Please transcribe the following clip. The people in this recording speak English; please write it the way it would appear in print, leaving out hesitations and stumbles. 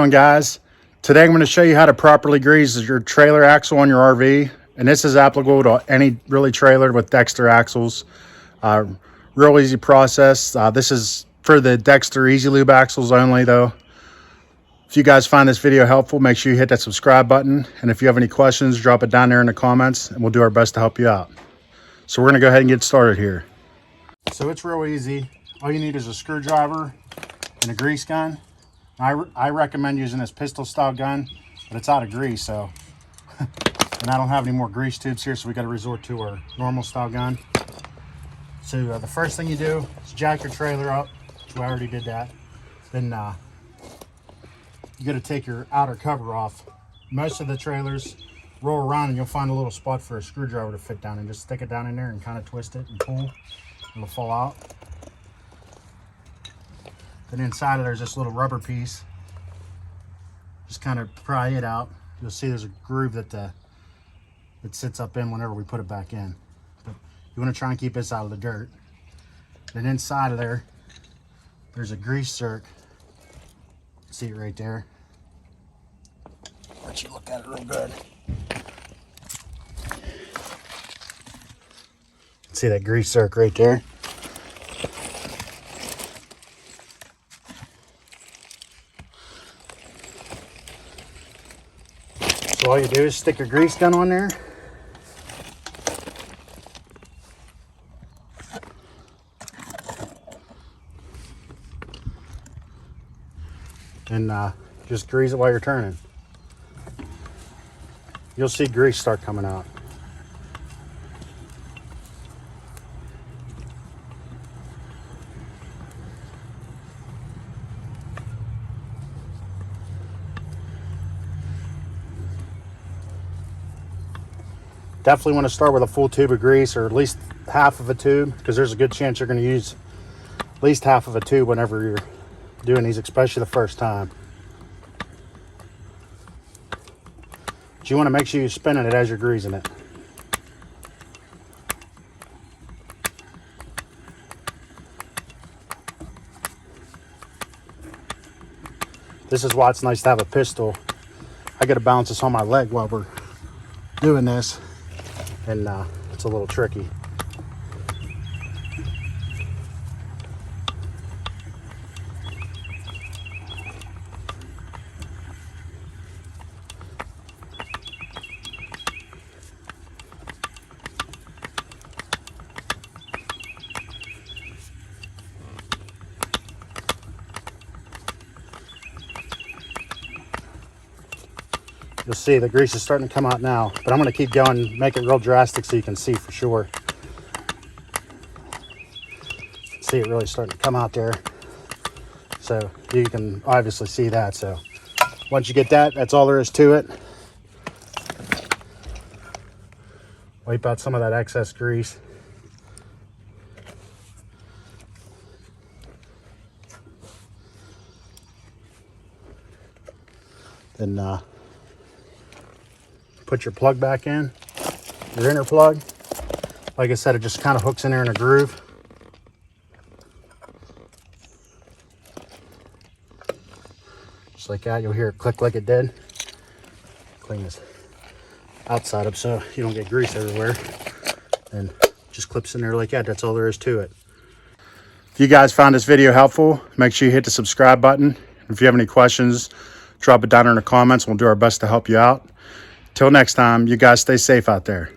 doing, guys? Today I'm going to show you how to properly grease your trailer axle on your RV, and this is applicable to any really trailer with Dexter axles. Real easy process. This is for the Dexter EZ Lube axles only though. If you guys find this video helpful, make sure you hit that subscribe button, and if you have any questions, drop it down there in the comments and we'll do our best to help you out. So we're going to go ahead and get started here. So it's real easy. All you need is a screwdriver and a grease gun. I recommend using this pistol style gun, but it's out of grease, so and I don't have any more grease tubes here, so we got to resort to our normal style gun. So the first thing you do is jack your trailer up. So I already did that. Then you got to take your outer cover off. Most of the trailers roll around and you'll find a little spot for a screwdriver to fit down, and just stick it down in there and kind of twist it and pull. It'll fall out. Then inside of there's this little rubber piece. Just kind of pry it out. You'll see there's a groove that it sits up in whenever we put it back in. But you want to try and keep this out of the dirt. Then inside of there, there's a grease zerk. See it right there. Let you look at it real good. See that grease zerk right there? So all you do is stick your grease gun on there. And just grease it while you're turning. You'll see grease start coming out. Definitely want to start with a full tube of grease, or at least half of a tube, because there's a good chance you're going to use at least half of a tube whenever you're doing these, especially the first time. But you want to make sure you're spinning it as you're greasing it. This is why it's nice to have a pistol. I got to balance this on my leg while we're doing this, and it's a little tricky. You'll see the grease is starting to come out now, but I'm going to keep going, make it real drastic so you can see for sure. See it really starting to come out there. So you can obviously see that. So once you get that, that's all there is to it. Wipe out some of that excess grease. Then put your plug back in, your inner plug. Like I said, it just kind of hooks in there in a groove. Just like that, you'll hear it click like it did. Clean this outside up so you don't get grease everywhere. And just clips in there like that. That's all there is to it. If you guys found this video helpful, make sure you hit the subscribe button. If you have any questions, drop it down in the comments. We'll do our best to help you out. Till next time, you guys stay safe out there.